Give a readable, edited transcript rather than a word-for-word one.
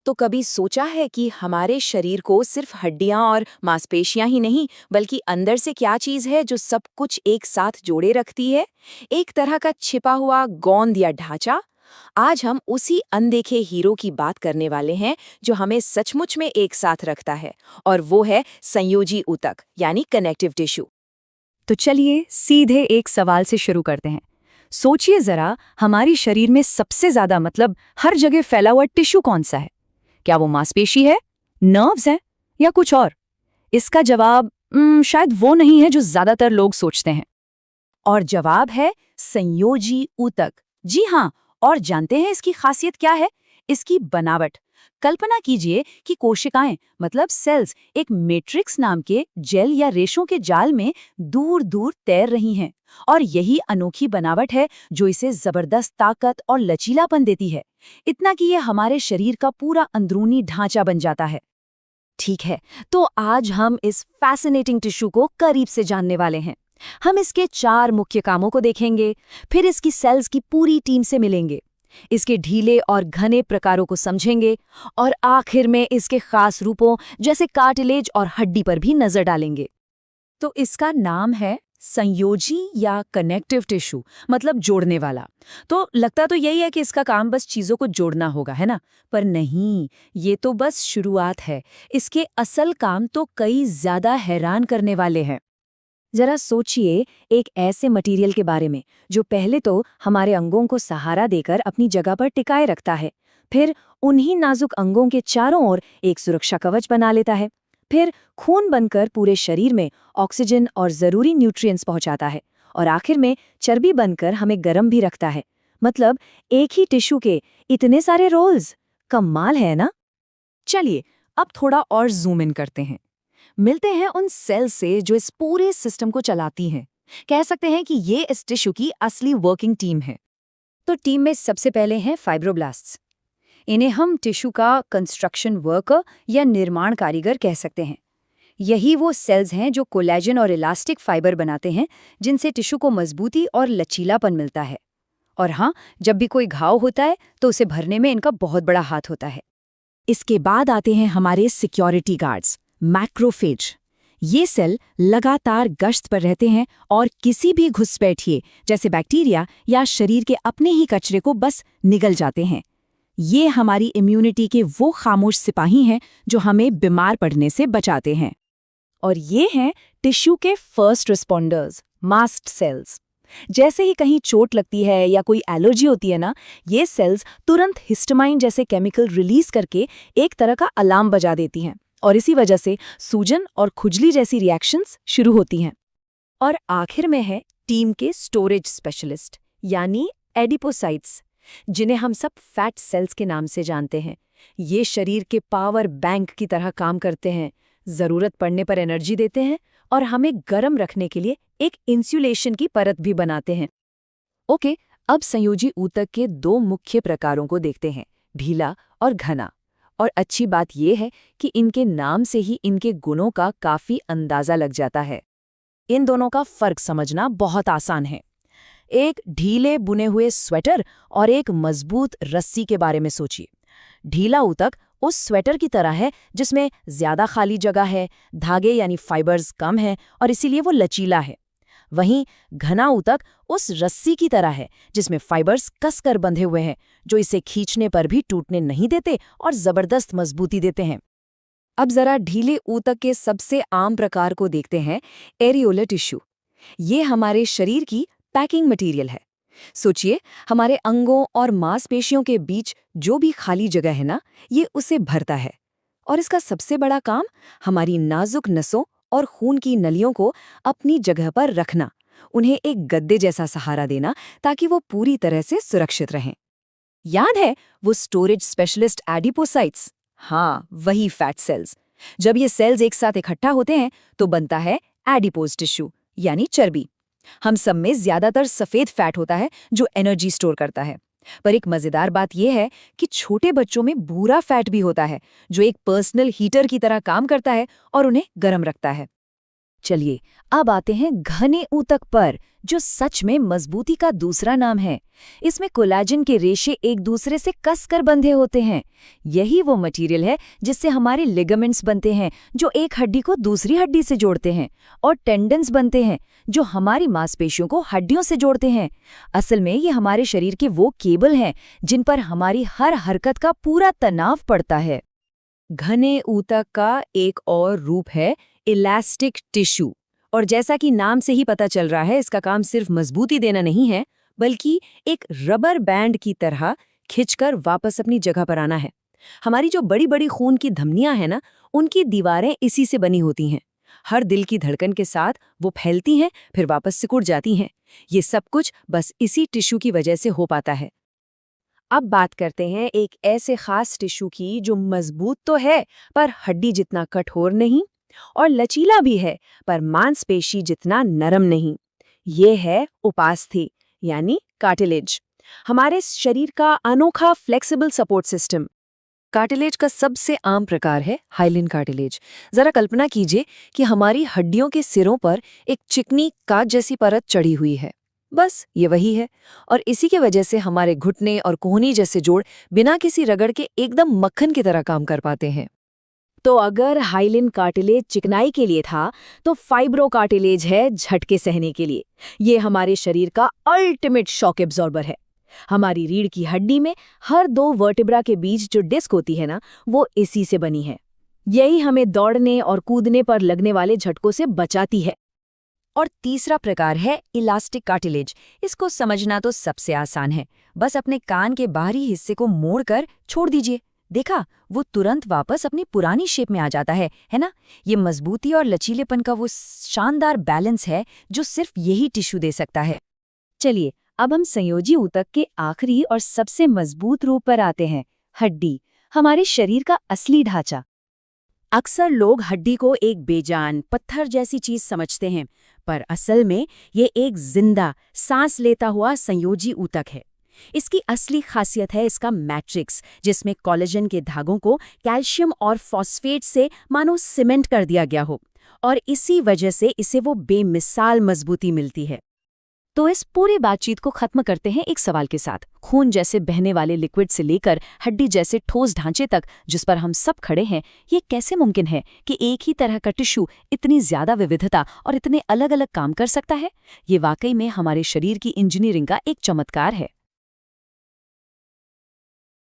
तो कभी सोचा है कि हमारे शरीर को सिर्फ हड्डियां और मांसपेशियां ही नहीं, बल्कि अंदर से क्या चीज है जो सब कुछ एक साथ जोड़े रखती है? एक तरह का छिपा हुआ गोंद या ढांचा। आज हम उसी अनदेखे हीरो की बात करने वाले हैं जो हमें सचमुच में एक साथ रखता है, और वो है संयोजी ऊतक यानी कनेक्टिव टिश्यू। तो चलिए सीधे एक सवाल से शुरू करते हैं। सोचिए जरा, हमारी शरीर में सबसे ज्यादा मतलब हर जगह फैला हुआ टिश्यू कौन सा है? क्या वो मांसपेशी है, नर्व्स हैं, या कुछ और? इसका जवाब शायद वो नहीं है जो ज्यादातर लोग सोचते हैं। और जवाब है संयोजी ऊतक। जी हाँ। और जानते हैं इसकी खासियत क्या है? इसकी बनावट। कल्पना कीजिए कि कोशिकाएं मतलब सेल्स एक मैट्रिक्स नाम के जेल या रेशों के जाल में दूर दूर तैर रही हैं, और यही अनोखी बनावट है जो इसे जबरदस्त ताकत और लचीलापन देती है, इतना कि ये हमारे शरीर का पूरा अंदरूनी ढांचा बन जाता है। ठीक है, तो आज हम इस फैसिनेटिंग टिश्यू को करीब से जानने वाले हैं। हम इसके 4 मुख्य कामों को देखेंगे, फिर इसकी सेल्स की पूरी टीम से मिलेंगे, इसके ढीले और घने प्रकारों को समझेंगे, और आखिर में इसके खास रूपों जैसे कार्टिलेज और हड्डी पर भी नजर डालेंगे। तो इसका नाम है संयोजी या कनेक्टिव टिश्यू, मतलब जोड़ने वाला। तो लगता तो यही है कि इसका काम बस चीजों को जोड़ना होगा, है ना? पर नहीं, ये तो बस शुरुआत है। इसके असल काम तो कई ज्यादा हैरान करने वाले हैं। जरा सोचिए एक ऐसे मटेरियल के बारे में जो पहले तो हमारे अंगों को सहारा देकर अपनी जगह पर टिकाए रखता है, फिर उन्हीं नाजुक अंगों के चारों ओर एक सुरक्षा कवच बना लेता है, फिर खून बनकर पूरे शरीर में ऑक्सीजन और जरूरी न्यूट्रिएंट्स पहुंचाता है, और आखिर में चर्बी बनकर हमें गर्म भी रखता है। मतलब एक ही टिश्यू के इतने सारे रोल्स। कमाल है ना? चलिए अब थोड़ा और जूम इन करते हैं। मिलते हैं उन सेल से जो इस पूरे सिस्टम को चलाती हैं। कह सकते हैं कि ये इस टिश्यू की असली वर्किंग टीम है। तो टीम में सबसे पहले हैं फाइब्रोब्लास्ट्स। इन्हें हम टिश्यू का कंस्ट्रक्शन वर्कर या निर्माण कारीगर कह सकते हैं। यही वो सेल्स हैं जो कोलेजन और इलास्टिक फाइबर बनाते हैं, जिनसे टिश्यू को मजबूती और लचीलापन मिलता है। और हाँ, जब भी कोई घाव होता है तो उसे भरने में इनका बहुत बड़ा हाथ होता है। इसके बाद आते हैं हमारे सिक्योरिटी गार्ड्स, मैक्रोफेज। ये सेल लगातार गश्त पर रहते हैं और किसी भी घुसपैठिए जैसे बैक्टीरिया या शरीर के अपने ही कचरे को बस निगल जाते हैं। ये हमारी इम्यूनिटी के वो खामोश सिपाही हैं जो हमें बीमार पड़ने से बचाते हैं। और ये हैं टिश्यू के फर्स्ट रिस्पॉन्डर्स, मास्ट सेल्स। जैसे ही कहीं चोट लगती है या कोई एलर्जी होती है ना, ये सेल्स तुरंत हिस्टामाइन जैसे केमिकल रिलीज करके एक तरह का अलार्म बजा देती हैं, और इसी वजह से सूजन और खुजली जैसी रिएक्शंस शुरू होती हैं। और आखिर में है टीम के स्टोरेज स्पेशलिस्ट यानी एडिपोसाइट्स, जिन्हें हम सब फैट सेल्स के नाम से जानते हैं। ये शरीर के पावर बैंक की तरह काम करते हैं, जरूरत पड़ने पर एनर्जी देते हैं और हमें गर्म रखने के लिए एक इंसुलेशन की परत भी बनाते हैं। ओके, अब संयोजी ऊतक के 2 मुख्य प्रकारों को देखते हैं, ढीला और घना। और अच्छी बात यह है कि इनके नाम से ही इनके गुणों का काफी अंदाजा लग जाता है। इन दोनों का फर्क समझना बहुत आसान है। एक ढीले बुने हुए स्वेटर और एक मजबूत रस्सी के बारे में सोचिए। ढीला ऊतक उस स्वेटर की तरह है जिसमें ज्यादा खाली जगह है, धागे यानी फाइबर्स कम हैं और इसीलिए वो लचीला है। वहीं घना ऊतक उस रस्सी की तरह है जिसमें फाइबर्स कसकर बंधे हुए हैं, जो इसे खींचने पर भी टूटने नहीं देते और जबरदस्त मजबूती देते हैं। अब जरा ढीले ऊतक के सबसे आम प्रकार को देखते हैं, एरियोलर टिश्यू। ये हमारे शरीर की पैकिंग मटेरियल है। सोचिए, हमारे अंगों और मांसपेशियों के बीच जो भी खाली जगह है ना, ये उसे भरता है। और इसका सबसे बड़ा काम हमारी नाजुक नसों और खून की नलियों को अपनी जगह पर रखना, उन्हें एक गद्दे जैसा सहारा देना ताकि वो पूरी तरह से सुरक्षित रहें। याद है वो स्टोरेज स्पेशलिस्ट एडिपोसाइट्स? हाँ, वही फैट सेल्स। जब ये सेल्स एक साथ इकट्ठा होते हैं तो बनता है एडिपोज टिश्यू यानी चर्बी। हम सब में ज्यादातर सफेद फैट होता है जो एनर्जी स्टोर करता है। पर एक मजेदार बात यह है कि छोटे बच्चों में भूरा फैट भी होता है जो एक पर्सनल हीटर की तरह काम करता है और उन्हें गर्म रखता है। चलिए अब आते हैं घने ऊतक पर, जो सच में मजबूती का दूसरा नाम है। इसमें कोलेजन के रेशे एक दूसरे से कसकर बंधे होते हैं। यही वो मटेरियल है जिससे हमारे लिगामेंट्स बनते हैं, जो एक हड्डी को दूसरी हड्डी से जोड़ते हैं, और टेंडन्स बनते हैं, जो हमारी मांसपेशियों को हड्डियों से जोड़ते हैं। असल में ये हमारे शरीर के वो केबल हैं जिन पर हमारी हर हरकत का पूरा तनाव पड़ता है। घने ऊतक का एक और रूप है इलास्टिक टिश्यू, और जैसा कि नाम से ही पता चल रहा है, इसका काम सिर्फ मजबूती देना नहीं है, बल्कि एक रबर बैंड की तरह खिंचकर वापस अपनी जगह पर आना है। हमारी जो बड़ी बड़ी खून की धमनियां हैं ना, उनकी दीवारें इसी से बनी होती हैं। हर दिल की धड़कन के साथ वो फैलती हैं, फिर वापस सिकुड़ जाती हैं। ये सब कुछ बस इसी टिश्यू की वजह से हो पाता है। अब बात करते हैं एक ऐसे खास टिश्यू की जो मजबूत तो है, पर हड्डी जितना कठोर नहीं, और लचीला भी है, पर मांसपेशी जितना नरम नहीं। ये है उपास्थि, यानी कार्टिलेज, हमारे शरीर का अनोखा फ्लेक्सिबल सपोर्ट सिस्टम। कार्टिलेज का सबसे आम प्रकार है हाइलिन कार्टिलेज। जरा कल्पना कीजिए कि हमारी हड्डियों के सिरों पर एक चिकनी कांच जैसी परत चढ़ी हुई है। बस ये वही है, और इसी के वजह से हमारे घुटने और कोहनी जैसे जोड़ बिना किसी रगड़ के एकदम मक्खन की तरह काम कर पाते हैं। तो अगर हाइलिन कार्टिलेज चिकनाई के लिए था, तो फाइब्रो कार्टिलेज है झटके सहने के लिए। ये हमारे शरीर का अल्टीमेट शॉक एब्जॉर्बर है। हमारी रीढ़ की हड्डी में हर दो वर्टिब्रा के बीच जो डिस्क होती है ना, वो इसी से बनी है। यही हमें दौड़ने और कूदने पर लगने वाले झटकों से बचाती है। और तीसरा प्रकार है इलास्टिक कार्टिलेज। इसको समझना तो सबसे आसान है, बस अपने कान के बाहरी हिस्से को मोड़कर छोड़ दीजिए। देखा, वो तुरंत वापस अपनी पुरानी शेप में आ जाता है ना? ये मजबूती और लचीलेपन का वो शानदार बैलेंस है जो सिर्फ यही टिश्यू दे सकता है। चलिए, अब हम संयोजी ऊतक के आखिरी और सबसे मजबूत रूप पर आते हैं, हड्डी, हमारे शरीर का असली ढांचा। अक्सर लोग हड्डी को एक बेजान पत्थर जैसी चीज समझते हैं, पर असल में ये एक जिंदा, सांस लेता हुआ संयोजी ऊतक है। इसकी असली खासियत है इसका मैट्रिक्स, जिसमें कोलेजन के धागों को कैल्शियम और फॉस्फेट से मानो सीमेंट कर दिया गया हो, और इसी वजह से इसे वो बेमिसाल मजबूती मिलती है। तो इस पूरी बातचीत को खत्म करते हैं एक सवाल के साथ। खून जैसे बहने वाले लिक्विड से लेकर हड्डी जैसे ठोस ढांचे तक जिस पर हम सब खड़े हैं, ये कैसे मुमकिन है कि एक ही तरह का टिश्यू इतनी ज्यादा विविधता और इतने अलग अलग काम कर सकता है? ये वाकई में हमारे शरीर की इंजीनियरिंग का एक चमत्कार है।